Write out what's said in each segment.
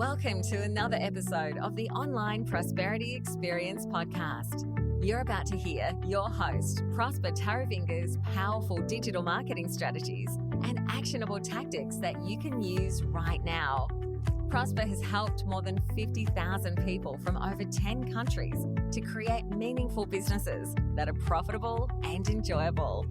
Welcome to another episode of the Online Prosperity Experience podcast. You're about to hear your host, Prosper Taravinga's powerful digital marketing strategies and actionable tactics that you can use right now. Prosper has helped more than 50,000 people from over 10 countries to create meaningful businesses that are profitable and enjoyable.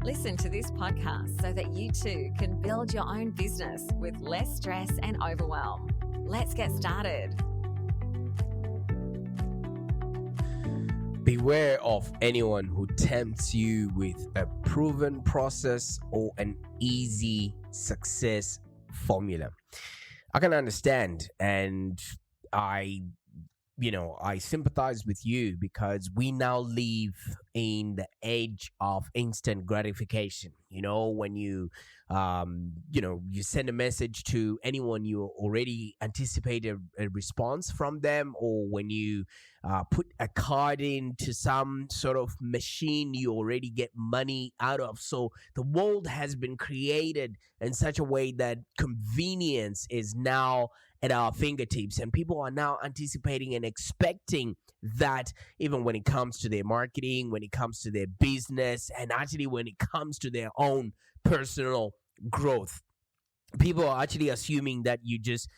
Listen to this podcast so that you too can build your own business with less stress and overwhelm. Let's get started. Beware of anyone who tempts you with a proven process or an easy success formula. I can understand, and I sympathize with you because we now live in the age of instant gratification. When you send a message to anyone, you already anticipate a response from them, or when you put a card into some sort of machine, you already get money out of. So the world has been created in such a way that convenience is now at our fingertips, and people are now anticipating and expecting that even when it comes to their marketing, when it comes to their business, and actually when it comes to their own personal growth. People are actually assuming that you just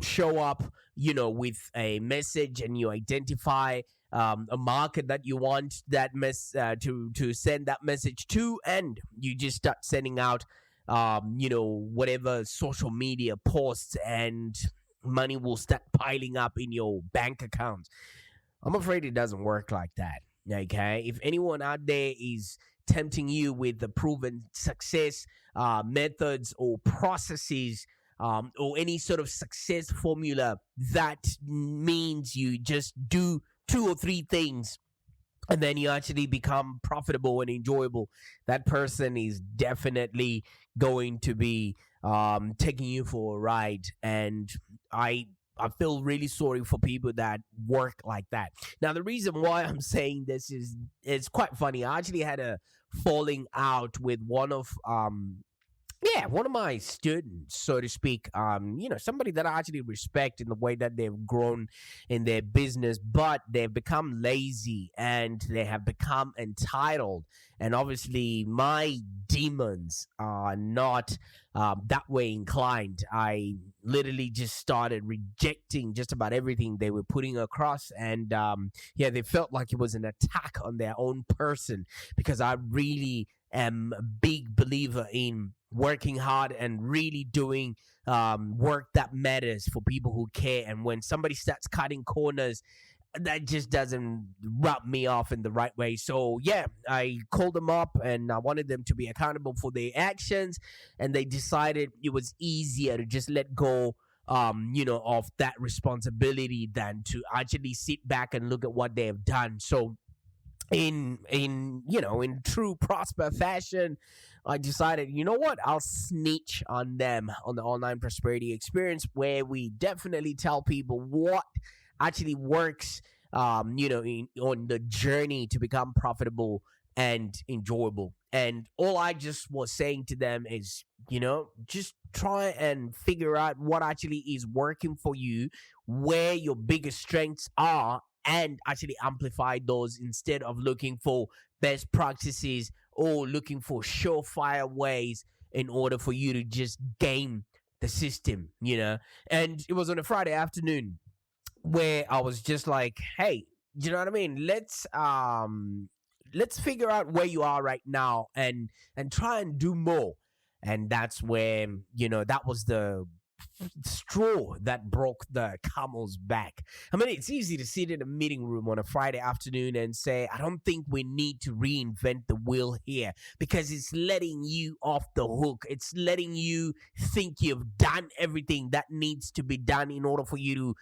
show up, with a message and you identify a market that you want that to send that message to, and you just start sending out whatever social media posts, and money will start piling up in your bank account. I'm afraid it doesn't work like that. Okay, if anyone out there is tempting you with the proven success methods or processes or any sort of success formula, that means you just do 2 or 3 things and then you actually become profitable and enjoyable, that person is definitely going to be taking you for a ride. And I feel really sorry for people that work like that. Now, the reason why I'm saying this is it's quite funny. I actually had a falling out with one of my students, so to speak. Somebody that I actually respect in the way that they've grown in their business, but they've become lazy and they have become entitled. And obviously, my demons are not that way inclined. I literally just started rejecting just about everything they were putting across, and they felt like it was an attack on their own person, because I really am a big believer in working hard and really doing work that matters for people who care. And when somebody starts cutting corners, that just doesn't rub me off in the right way. So I called them up and I wanted them to be accountable for their actions, and they decided it was easier to just let go of that responsibility than to actually sit back and look at what they have done. So in true Prosper fashion, I decided, I'll snitch on them on the Online Prosperity Experience, where we definitely tell people what actually works, on the journey to become profitable and enjoyable. And all I just was saying to them is, just try and figure out what actually is working for you, where your biggest strengths are, and actually amplify those instead of looking for best practices or looking for surefire ways in order for you to just game the system, And it was on a Friday afternoon where I was just like, hey, you know what I mean? Let's figure out where you are right now and try and do more. And that's where, that was the straw that broke the camel's back. I mean, it's easy to sit in a meeting room on a Friday afternoon and say, I don't think we need to reinvent the wheel here, because it's letting you off the hook. It's letting you think you've done everything that needs to be done in order for you to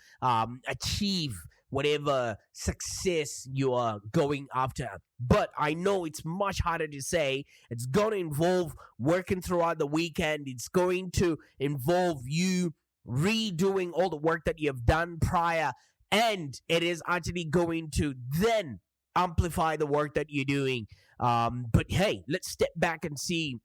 achieve whatever success you are going after. But I know it's much harder to say. It's going to involve working throughout the weekend. It's going to involve you redoing all the work that you have done prior. And it is actually going to then amplify the work that you're doing. But hey, let's step back and see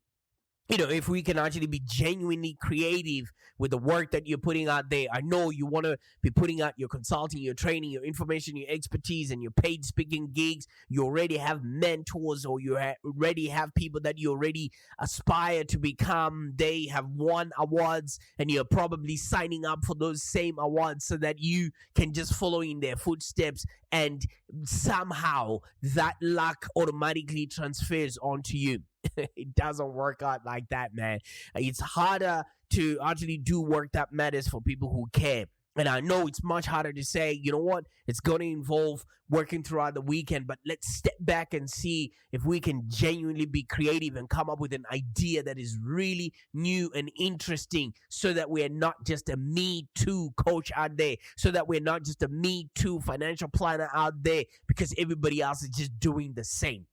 if we can actually be genuinely creative with the work that you're putting out there. I know you want to be putting out your consulting, your training, your information, your expertise, and your paid speaking gigs. You already have mentors, or you already have people that you already aspire to become. They have won awards, and you're probably signing up for those same awards so that you can just follow in their footsteps, and somehow that luck automatically transfers onto you. It doesn't work out like that, man. It's harder to actually do work that matters for people who care. And I know it's much harder to say, you know what, it's going to involve working throughout the weekend, but let's step back and see if we can genuinely be creative and come up with an idea that is really new and interesting, so that we're not just a Me Too coach out there, so that we're not just a Me Too financial planner out there, because everybody else is just doing the same.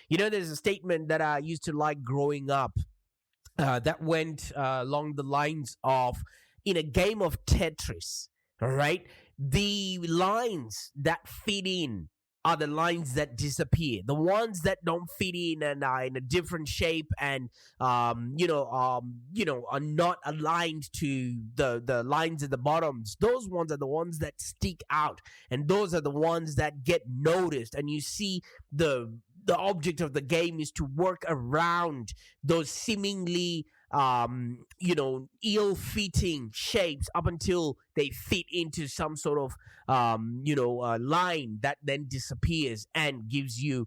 There's a statement that I used to like growing up that went along the lines of, in a game of Tetris, all right, the lines that fit in are the lines that disappear. The ones that don't fit in and are in a different shape and are not aligned to the lines at the bottoms. Those ones are the ones that stick out, and those are the ones that get noticed. And you see the object of the game is to work around those seemingly ill-fitting shapes up until they fit into some sort of line that then disappears and gives you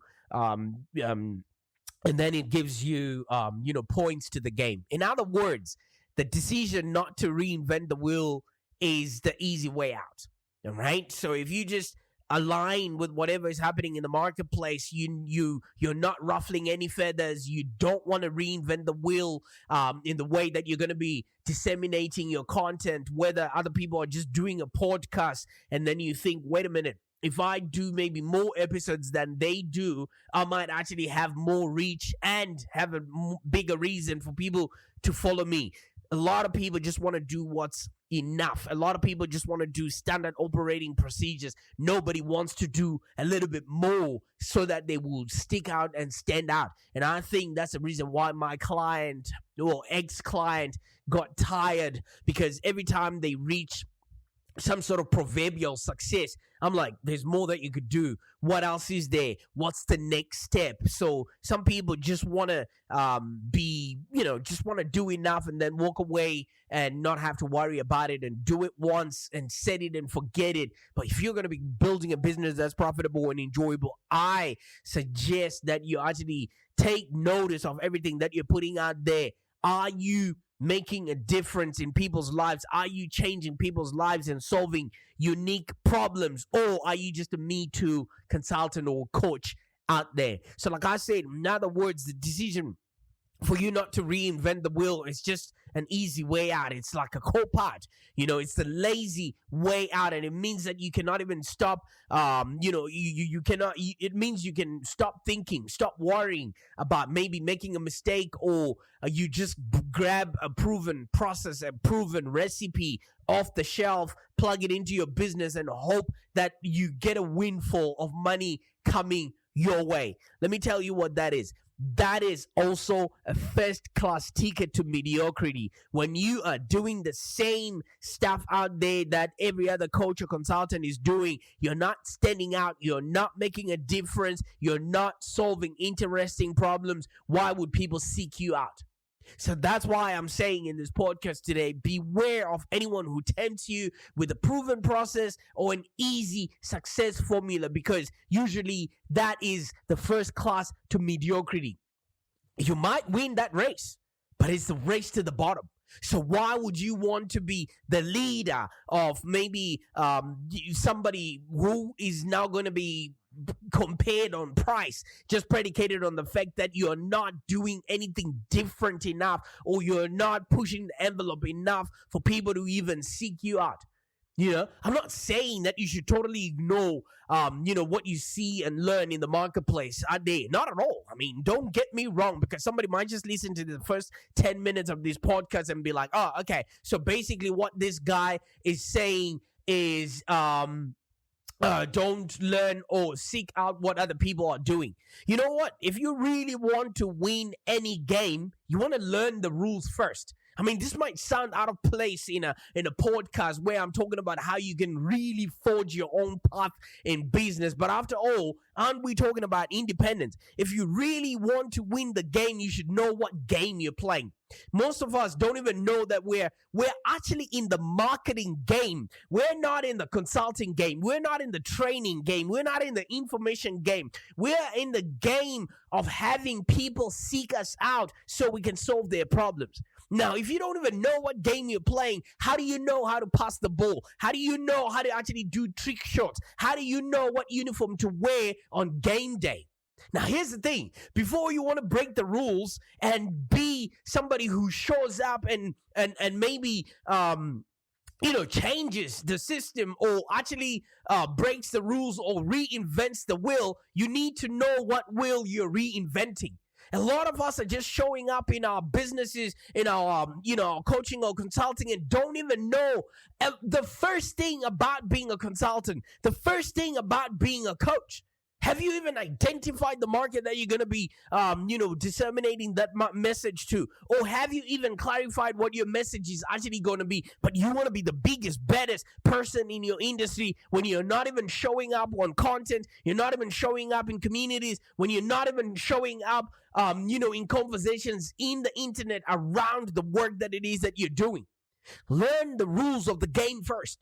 points to the game. In other words, the decision not to reinvent the wheel is the easy way out. All right, so if you just align with whatever is happening in the marketplace, you're not ruffling any feathers. You don't want to reinvent the wheel in the way that you're going to be disseminating your content, whether other people are just doing a podcast, and then you think, wait a minute, if I do maybe more episodes than they do, I might actually have more reach and have a bigger reason for people to follow me. A lot of people just want to do what's enough. A lot of people just want to do standard operating procedures. Nobody wants to do a little bit more so that they will stick out and stand out. And I think that's the reason why my client or ex-client got tired, because every time they reach some sort of proverbial success, I'm like, there's more that you could do. What else is there? What's the next step? So some people just want to just want to do enough and then walk away and not have to worry about it, and do it once and set it and forget it. But if you're going to be building a business that's profitable and enjoyable, I suggest that you actually take notice of everything that you're putting out there. Are you making a difference in people's lives? Are you changing people's lives and solving unique problems? Or are you just a Me Too consultant or coach out there? So like I said, in other words, the decision for you not to reinvent the wheel is just an easy way out. It's like a cop-out. It's the lazy way out, and it means that you cannot even stop. You cannot. It means you can stop thinking, stop worrying about maybe making a mistake, or you just grab a proven process, a proven recipe off the shelf, plug it into your business, and hope that you get a windfall of money coming your way. Let me tell you what that is. That is also a first-class ticket to mediocrity. When you are doing the same stuff out there that every other coach or consultant is doing, you're not standing out, you're not making a difference, you're not solving interesting problems. Why would people seek you out? So that's why I'm saying in this podcast today, beware of anyone who tempts you with a proven process or an easy success formula, because usually that is the first class to mediocrity. You might win that race, but it's the race to the bottom. So why would you want to be the leader of maybe somebody who is now going to be compared on price, just predicated on the fact that you're not doing anything different enough, or you're not pushing the envelope enough for people to even seek you out? I'm not saying that you should totally ignore, what you see and learn in the marketplace out there. Not at all. I mean, don't get me wrong, because somebody might just listen to the first 10 minutes of this podcast and be like, oh, okay. So basically what this guy is saying is, don't learn or seek out what other people are doing. You know what? If you really want to win any game, you want to learn the rules first. I mean, this might sound out of place in a podcast where I'm talking about how you can really forge your own path in business. But after all, aren't we talking about independence? If you really want to win the game, you should know what game you're playing. Most of us don't even know that we're actually in the marketing game. We're not in the consulting game. We're not in the training game. We're not in the information game. We're in the game of having people seek us out so we can solve their problems. Now, if you don't even know what game you're playing, how do you know how to pass the ball? How do you know how to actually do trick shots? How do you know what uniform to wear on game day? Now, here's the thing. Before you want to break the rules and be somebody who shows up and maybe changes the system or actually breaks the rules or reinvents the wheel, you need to know what wheel you're reinventing. A lot of us are just showing up in our businesses, in our coaching or consulting, and don't even know the first thing about being a consultant, the first thing about being a coach. Have you even identified the market that you're going to be, disseminating that message to? Or have you even clarified what your message is actually going to be? But you want to be the biggest, baddest person in your industry when you're not even showing up on content, you're not even showing up in communities, when you're not even showing up, in conversations in the internet around the work that it is that you're doing. Learn the rules of the game first.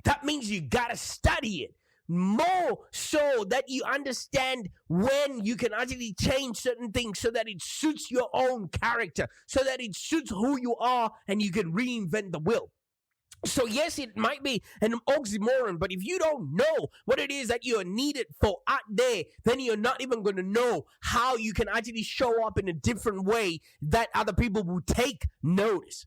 That means you got to study it. More so that you understand when you can actually change certain things so that it suits your own character, so that it suits who you are, and you can reinvent the wheel. So yes, it might be an oxymoron, but if you don't know what it is that you're needed for out there, then you're not even going to know how you can actually show up in a different way that other people will take notice.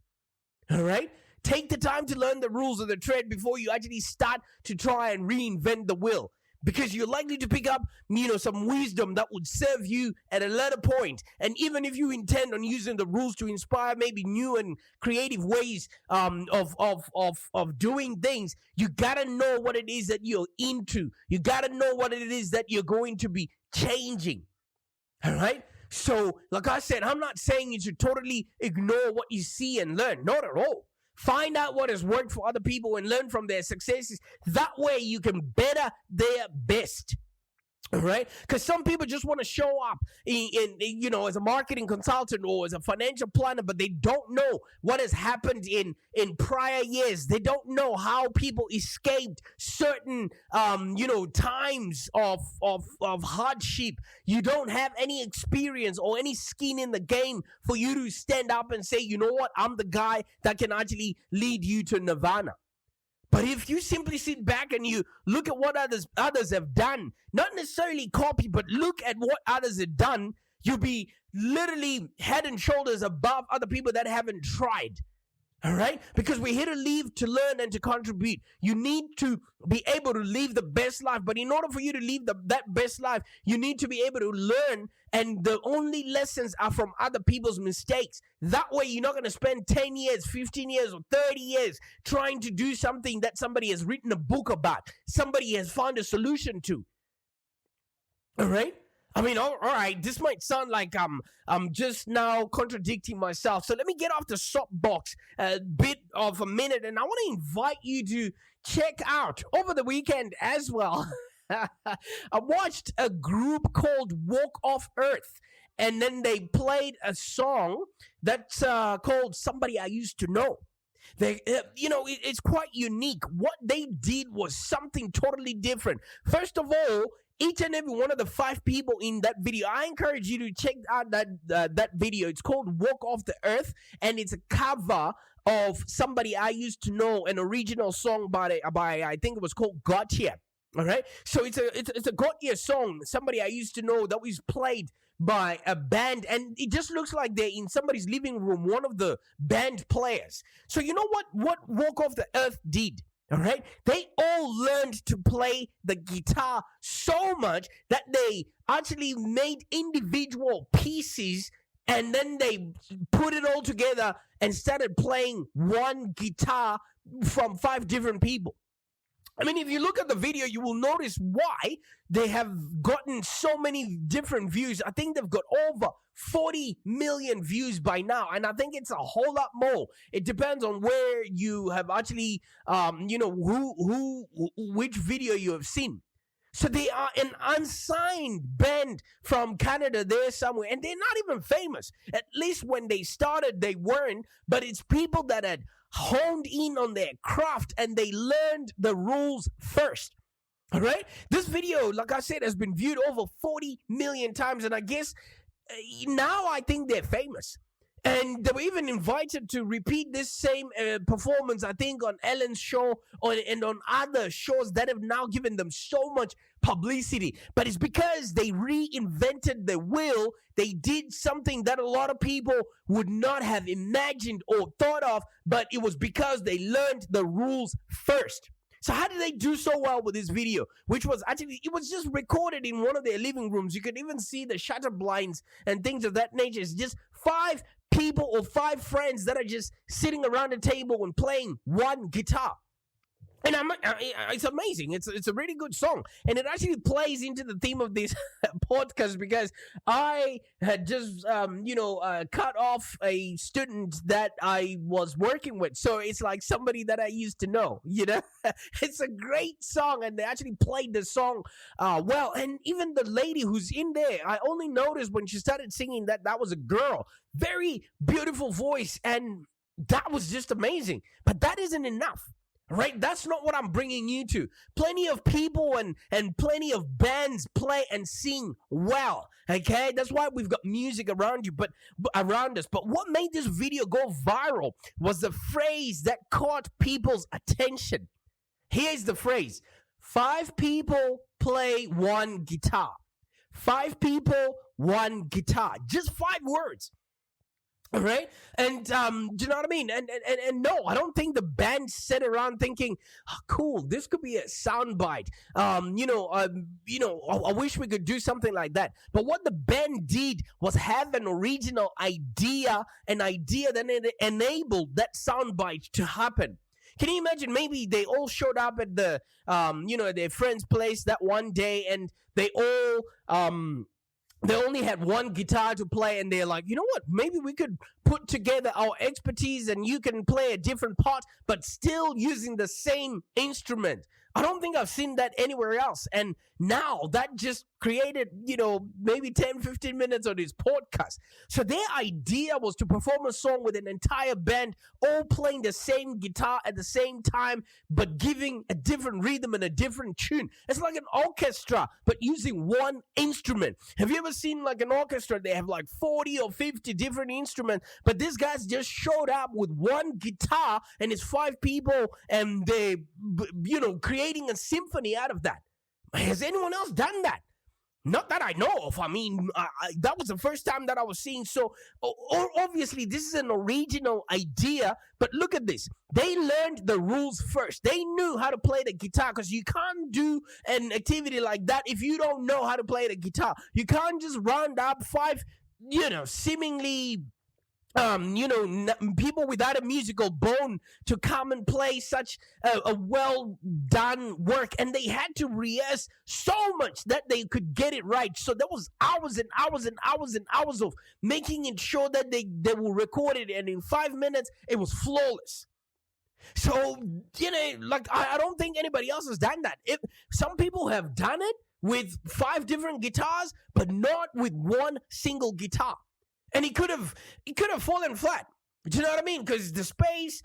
All right? Take the time to learn the rules of the trade before you actually start to try and reinvent the wheel. Because you're likely to pick up, some wisdom that would serve you at a later point. And even if you intend on using the rules to inspire maybe new and creative ways of doing things, you gotta know what it is that you're into. You gotta know what it is that you're going to be changing. All right? So, like I said, I'm not saying you should totally ignore what you see and learn. Not at all. Find out what has worked for other people and learn from their successes. That way you can better their best. All right? Because some people just want to show up as a marketing consultant or as a financial planner, but they don't know what has happened in prior years. They don't know how people escaped certain times of hardship. You don't have any experience or any skin in the game for you to stand up and say, you know what, I'm the guy that can actually lead you to nirvana. But if you simply sit back and you look at what others have done, not necessarily copy, but look at what others have done, you'll be literally head and shoulders above other people that haven't tried. All right? Because we're here to live, to learn, and to contribute. You need to be able to live the best life. But in order for you to live that best life, you need to be able to learn. And the only lessons are from other people's mistakes. That way, you're not going to spend 10 years, 15 years, or 30 years trying to do something that somebody has written a book about. Somebody has found a solution to. All right? I mean, all right, this might sound like I'm just now contradicting myself. So let me get off the soapbox a bit of a minute, and I want to invite you to check out over the weekend as well. I watched a group called Walk Off Earth, and then they played a song that's called Somebody I Used to Know. It's quite unique. What they did was something totally different. First of all, each and every one of the 5 people in that video, I encourage you to check out that video. It's called Walk Off the Earth, and it's a cover of Somebody I Used to Know, an original song by I think it was called Gotcha. All right, so it's a Gotcha song, Somebody I Used to Know, that was played by a band, and it just looks like they're in somebody's living room, one of the band players. So you know what Walk Off the Earth did? All right, they all learned to play the guitar so much that they actually made individual pieces, and then they put it all together and started playing one guitar from 5 different people. I mean, if you look at the video, you will notice why they have gotten so many different views. I think they've got over 40 million views by now, and I think it's a whole lot more. It depends on where you have actually, which video you have seen. So they are an unsigned band from Canada there somewhere, and they're not even famous. At least when they started, they weren't, but it's people that had honed in on their craft and they learned the rules first. All right? This video, like I said, has been viewed over 40 million times, and I guess now I think they're famous. And they were even invited to repeat this same performance, I think, on Ellen's show and on other shows that have now given them so much publicity. But it's because they reinvented the wheel. They did something that a lot of people would not have imagined or thought of, but it was because they learned the rules first. So how did they do so well with this video? Which was actually, it was just recorded in one of their living rooms. You could even see the shutter blinds and things of that nature. It's just 5 people or 5 friends that are just sitting around a table and playing one guitar. And it's amazing. It's a really good song. And it actually plays into the theme of this podcast because I had just, cut off a student that I was working with. So it's like somebody that I used to know, It's a great song. And they actually played the song well. And even the lady who's in there, I only noticed when she started singing that was a girl. Very beautiful voice. And that was just amazing. But that isn't enough. Right? That's not what I'm bringing you to. Plenty of people and plenty of bands play and sing well. Okay? That's why we've got music around you, but around us. But what made this video go viral was the phrase that caught people's attention. Here's the phrase. 5 people play one guitar. 5 people, one guitar. Just 5 words. All right, and do you know what I mean? And no, I don't think the band sat around thinking, oh, "Cool, this could be a soundbite." I wish we could do something like that. But what the band did was have an original idea, an idea that enabled that soundbite to happen. Can you imagine? Maybe they all showed up at the, their friend's place that one day, and they all, they only had one guitar to play, and they're like, you know what, maybe we could put together our expertise and you can play a different part, but still using the same instrument. I don't think I've seen that anywhere else. And now that just created, maybe 10, 15 minutes on this podcast. So their idea was to perform a song with an entire band all playing the same guitar at the same time, but giving a different rhythm and a different tune. It's like an orchestra, but using one instrument. Have you ever seen like an orchestra? They have like 40 or 50 different instruments, but these guys just showed up with one guitar and it's 5 people and they, creating a symphony out of that. Has anyone else done that? Not that I know of. I mean, that was the first time that I was seeing. So, obviously, this is an original idea. But look at this. They learned the rules first. They knew how to play the guitar, because you can't do an activity like that if you don't know how to play the guitar. You can't just round up 5, seemingly people without a musical bone to come and play such a well done work, and they had to rehearse so much that they could get it right. So there was hours and hours and hours and hours of making it sure that they will record it, and in 5 minutes it was flawless. So I don't think anybody else has done that. If some people have done it with 5 different guitars, but not with one single guitar. And it could have fallen flat. Do you know what I mean? Because the space,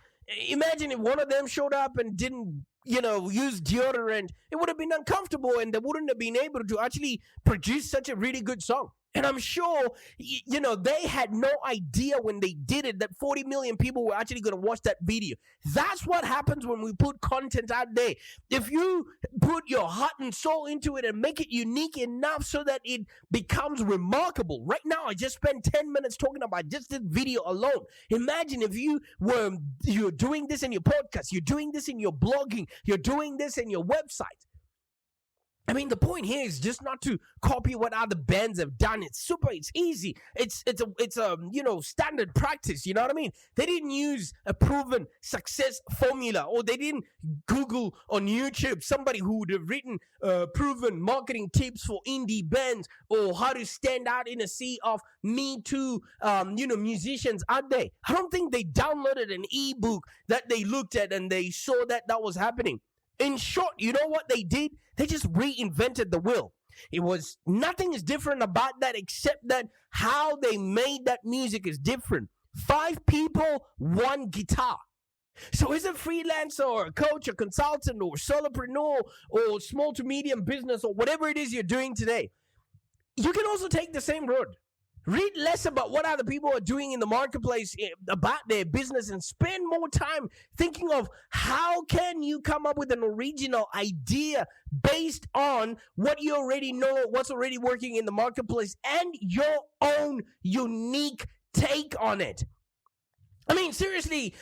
imagine if one of them showed up and didn't, use deodorant, it would have been uncomfortable and they wouldn't have been able to actually produce such a really good song. And I'm sure, they had no idea when they did it that 40 million people were actually going to watch that video. That's what happens when we put content out there. If you put your heart and soul into it and make it unique enough so that it becomes remarkable. Right now, I just spent 10 minutes talking about just this video alone. Imagine if you're doing this in your podcast, you're doing this in your blogging, you're doing this in your website. I mean, the point here is just not to copy what other bands have done. It's easy. It's a standard practice. You know what I mean? They didn't use a proven success formula, or they didn't Google on YouTube somebody who would have written proven marketing tips for indie bands, or how to stand out in a sea of Me Too, musicians out there. I don't think they downloaded an ebook that they looked at and they saw that was happening. In short, you know what they did? They just reinvented the wheel. It was nothing is different about that, except that how they made that music is different. 5 people, 1 guitar. So as a freelancer or a coach or consultant or solopreneur or small to medium business or whatever it is you're doing today, you can also take the same road. Read less about what other people are doing in the marketplace about their business, and spend more time thinking of how can you come up with an original idea based on what you already know, what's already working in the marketplace, and your own unique take on it. I mean, seriously,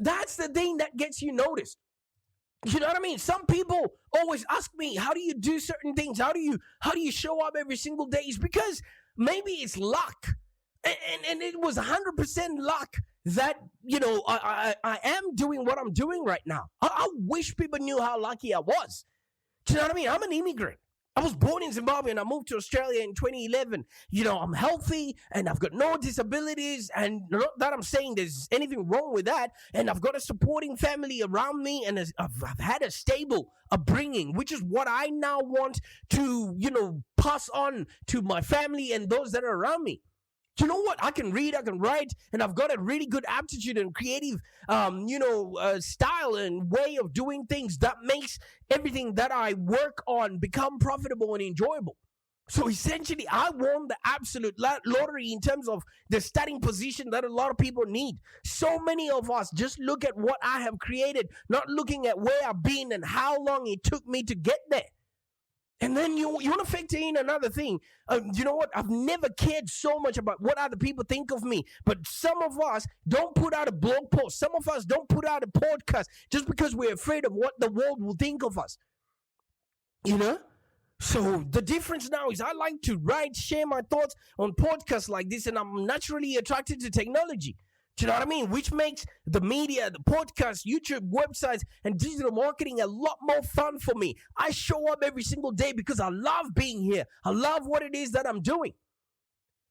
that's the thing that gets you noticed. You know what I mean? Some people always ask me, how do you do certain things? How do you show up every single day? It's because maybe it's luck. And it was 100% luck that, I am doing what I'm doing right now. I wish people knew how lucky I was. Do you know what I mean? I'm an immigrant. I was born in Zimbabwe and I moved to Australia in 2011. I'm healthy and I've got no disabilities, and not that I'm saying there's anything wrong with that. And I've got a supporting family around me, and I've had a stable upbringing, which is what I now want to, pass on to my family and those that are around me. You know what? I can read, I can write, and I've got a really good aptitude and creative, style and way of doing things that makes everything that I work on become profitable and enjoyable. So essentially, I won the absolute lottery in terms of the starting position that a lot of people need. So many of us just look at what I have created, not looking at where I've been and how long it took me to get there. And then you want to factor in another thing. You know what? I've never cared so much about what other people think of me. But some of us don't put out a blog post. Some of us don't put out a podcast just because we're afraid of what the world will think of us. So the difference now is I like to write, share my thoughts on podcasts like this, and I'm naturally attracted to technology. Do you know what I mean? Which makes the media, the podcasts, YouTube, websites, and digital marketing a lot more fun for me. I show up every single day because I love being here. I love what it is that I'm doing.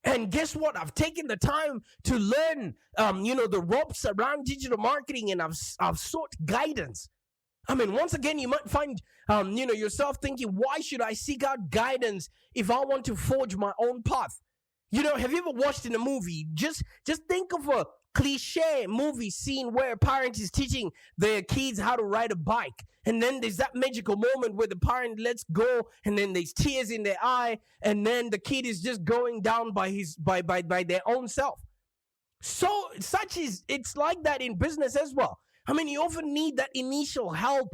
And guess what? I've taken the time to learn, the ropes around digital marketing, and I've sought guidance. I mean, once again, you might find, yourself thinking, why should I seek out guidance if I want to forge my own path? Have you ever watched in a movie? Just think of a cliche movie scene where a parent is teaching their kids how to ride a bike, and then there's that magical moment where the parent lets go, and then there's tears in their eye, and then the kid is just going down by their own self. So it's like that in business as well. I mean, you often need that initial help,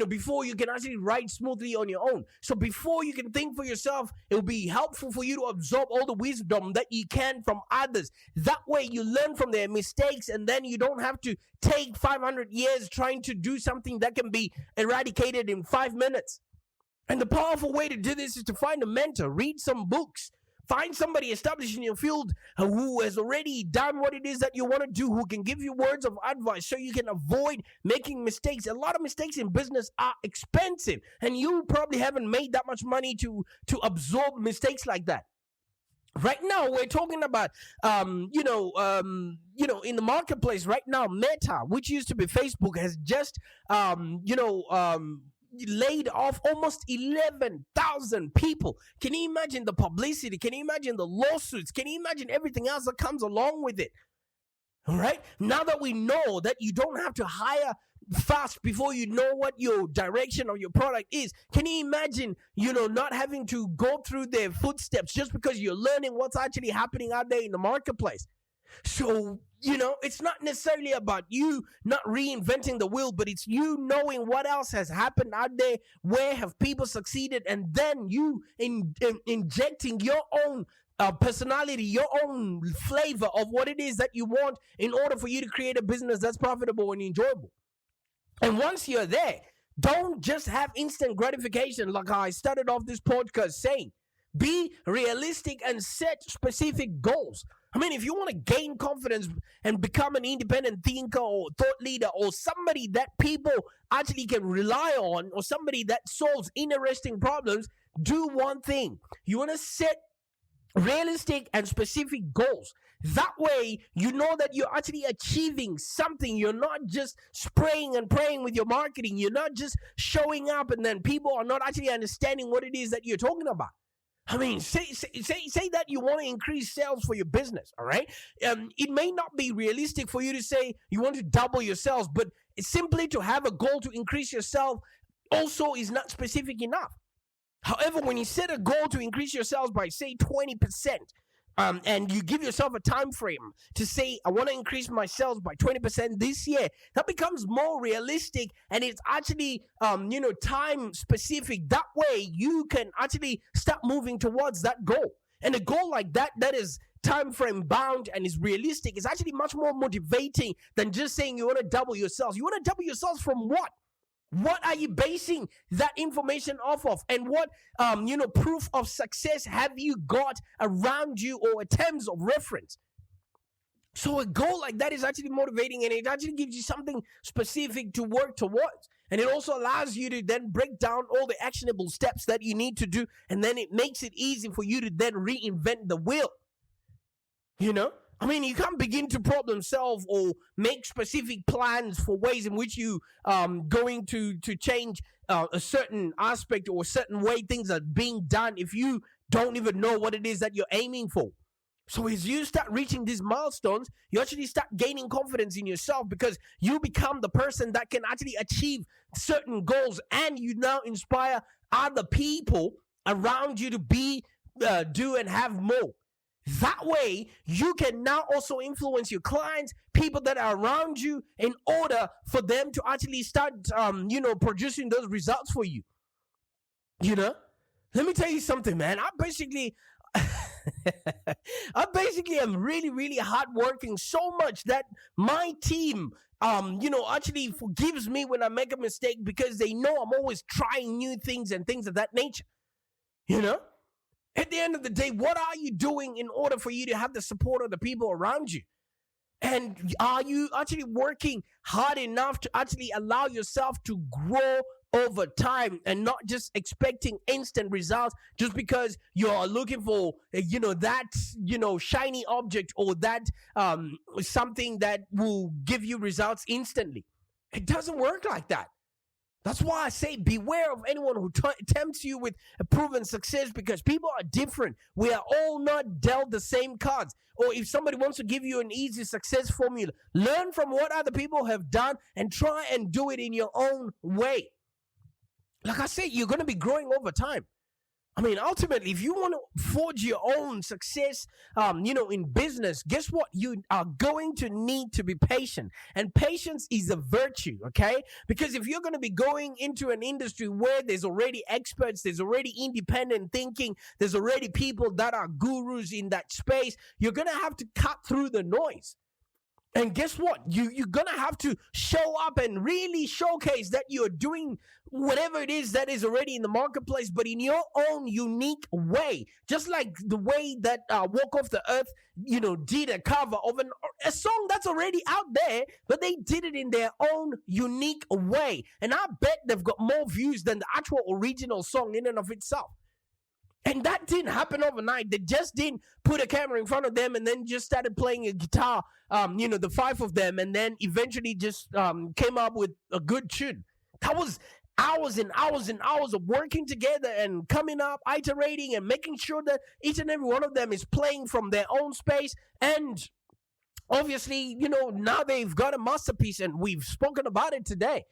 before you can actually ride smoothly on your own. So before you can think for yourself, it will be helpful for you to absorb all the wisdom that you can from others. That way you learn from their mistakes, and then you don't have to take 500 years trying to do something that can be eradicated in 5 minutes. And the powerful way to do this is to find a mentor, read some books, find somebody established in your field who has already done what it is that you want to do, who can give you words of advice so you can avoid making mistakes. A lot of mistakes in business are expensive, and you probably haven't made that much money to absorb mistakes like that. Right now, we're talking about, in the marketplace right now, Meta, which used to be Facebook, has just, laid off almost 11,000 people. Can you imagine the publicity? Can you imagine the lawsuits? Can you imagine everything else that comes along with it? All right. Now that we know that you don't have to hire fast before you know what your direction of your product is, can you imagine, not having to go through their footsteps just because you're learning what's actually happening out there in the marketplace? So, it's not necessarily about you not reinventing the wheel, but it's you knowing what else has happened out there, where have people succeeded, and then you injecting your own personality, your own flavor of what it is that you want in order for you to create a business that's profitable and enjoyable. And once you're there, Don't just have instant gratification like I started off this podcast saying. Be realistic and set specific goals. I mean, if you want to gain confidence and become an independent thinker or thought leader or somebody that people actually can rely on or somebody that solves interesting problems, do one thing. You want to set realistic and specific goals. That way, you know that you're actually achieving something. You're not just spraying and praying with your marketing. You're not just showing up and then people are not actually understanding what it is that you're talking about. I mean, say that you want to increase sales for your business, all right? It may not be realistic for you to say you want to double your sales, but simply to have a goal to increase your sales also is not specific enough. However, when you set a goal to increase your sales by, say, 20%, and you give yourself a time frame to say, I want to increase my sales by 20% this year, that becomes more realistic and it's actually, time specific. That way you can actually start moving towards that goal. And a goal like that is time frame bound and is realistic, is actually much more motivating than just saying you want to double your sales. You want to double your sales from what? What are you basing that information off of? And what, proof of success have you got around you or attempts of reference? So a goal like that is actually motivating and it actually gives you something specific to work towards. And it also allows you to then break down all the actionable steps that you need to do. And then it makes it easy for you to then reinvent the wheel. I mean, you can't begin to problem solve or make specific plans for ways in which you going to change a certain aspect or a certain way things are being done if you don't even know what it is that you're aiming for. So as you start reaching these milestones, you actually start gaining confidence in yourself because you become the person that can actually achieve certain goals, and you now inspire other people around you to be, do and have more. That way, you can now also influence your clients, people that are around you, in order for them to actually start, producing those results for you. Let me tell you something, man. I basically am really, really hardworking so much that my team, actually forgives me when I make a mistake because they know I'm always trying new things and things of that nature. At the end of the day, what are you doing in order for you to have the support of the people around you? And are you actually working hard enough to actually allow yourself to grow over time and not just expecting instant results just because you're looking for, shiny object or that something that will give you results instantly? It doesn't work like that. That's why I say beware of anyone who tempts you with a proven success, because people are different. We are all not dealt the same cards. Or if somebody wants to give you an easy success formula, learn from what other people have done and try and do it in your own way. Like I said, you're going to be growing over time. I mean, ultimately, if you want to forge your own success, in business, guess what? You are going to need to be patient. And patience is a virtue, okay? Because if you're going to be going into an industry where there's already experts, there's already independent thinking, there's already people that are gurus in that space, you're going to have to cut through the noise. And guess what? You're going to have to show up and really showcase that you're doing whatever it is that is already in the marketplace, but in your own unique way. Just like the way that Walk Off the Earth, did a cover of a song that's already out there, but they did it in their own unique way. And I bet they've got more views than the actual original song in and of itself. And that didn't happen overnight. They just didn't put a camera in front of them and then just started playing a guitar, the five of them, and then eventually just came up with a good tune. That was hours and hours and hours of working together and coming up, iterating, and making sure that each and every one of them is playing from their own space. And obviously, now they've got a masterpiece, and we've spoken about it today.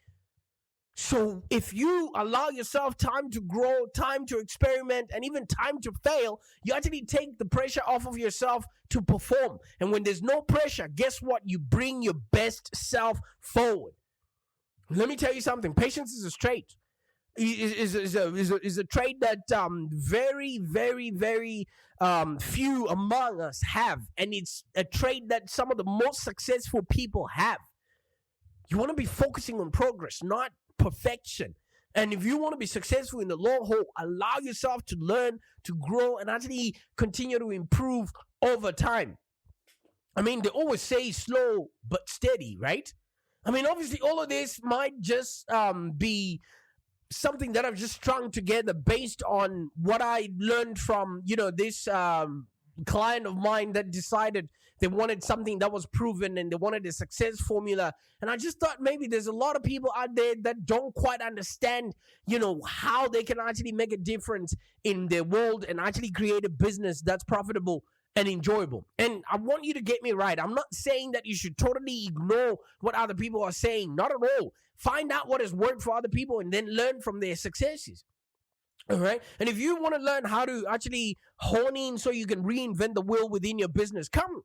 So if you allow yourself time to grow, time to experiment, and even time to fail, you actually take the pressure off of yourself to perform. And when there's no pressure, guess what? You bring your best self forward. Let me tell you something. Patience is a trait. Is a trait that very, very, very few among us have. And it's a trait that some of the most successful people have. You want to be focusing on progress, not perfection. And if you want to be successful in the long haul, allow yourself to learn, to grow, and actually continue to improve over time. I mean, they always say slow but steady, right? I mean, obviously, all of this might just be something that I've just strung together based on what I learned from, this client of mine that decided they wanted something that was proven and they wanted a success formula. And I just thought maybe there's a lot of people out there that don't quite understand, how they can actually make a difference in their world and actually create a business that's profitable and enjoyable. And I want you to get me right. I'm not saying that you should totally ignore what other people are saying. Not at all. Find out what has worked for other people and then learn from their successes. All right. And if you want to learn how to actually hone in so you can reinvent the wheel within your business, come,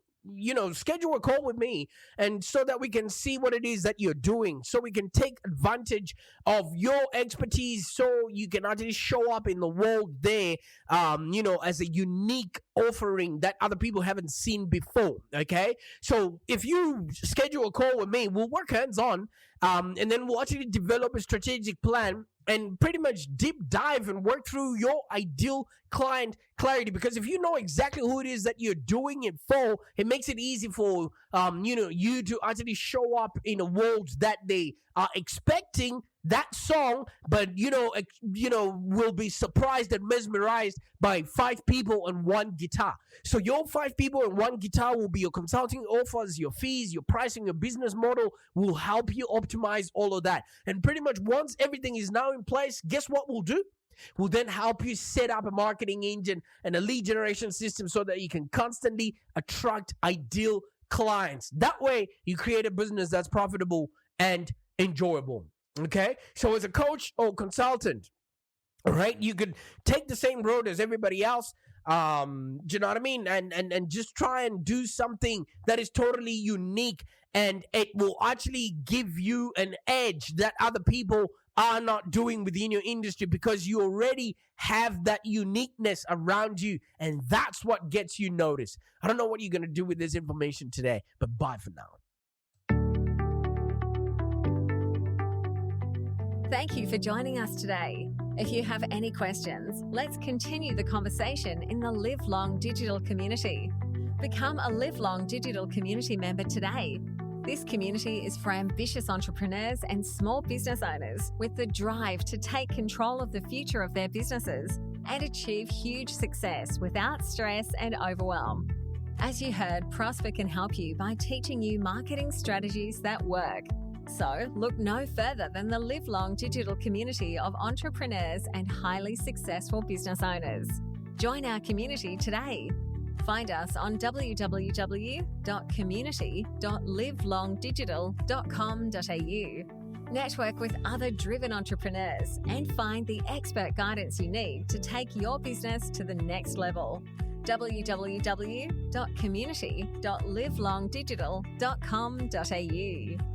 schedule a call with me, and so that we can see what it is that you're doing, so we can take advantage of your expertise, so you can actually show up in the world there, as a unique offering that other people haven't seen before. Okay. So if you schedule a call with me, we'll work hands on, and then we'll actually develop a strategic plan and pretty much deep dive and work through your ideal client clarity. Because if you know exactly who it is that you're doing it for, it makes it easy for you to actually show up in a world that they are expecting that song, but will be surprised and mesmerized by 5 people and 1 guitar. So your 5 people and 1 guitar will be your consulting offers, your fees, your pricing, your business model will help you optimize all of that. And pretty much once everything is now in place, guess what we'll do? We'll then help you set up a marketing engine and a lead generation system so that you can constantly attract ideal clients. That way you create a business that's profitable and enjoyable. Okay, so as a coach or consultant, all right, you could take the same road as everybody else. Do you know what I mean? And just try and do something that is totally unique, and it will actually give you an edge that other people are not doing within your industry, because you already have that uniqueness around you, and that's what gets you noticed. I don't know what you're going to do with this information today, but bye for now. Thank you for joining us today. If you have any questions, let's continue the conversation in the Live Long Digital community. Become a Live Long Digital community member today. This community is for ambitious entrepreneurs and small business owners with the drive to take control of the future of their businesses and achieve huge success without stress and overwhelm. As you heard, Prosper can help you by teaching you marketing strategies that work. So look no further than the Live Long Digital community of entrepreneurs and highly successful business owners. Join our community today. Find us on www.community.livelongdigital.com.au. Network with other driven entrepreneurs and find the expert guidance you need to take your business to the next level. www.community.livelongdigital.com.au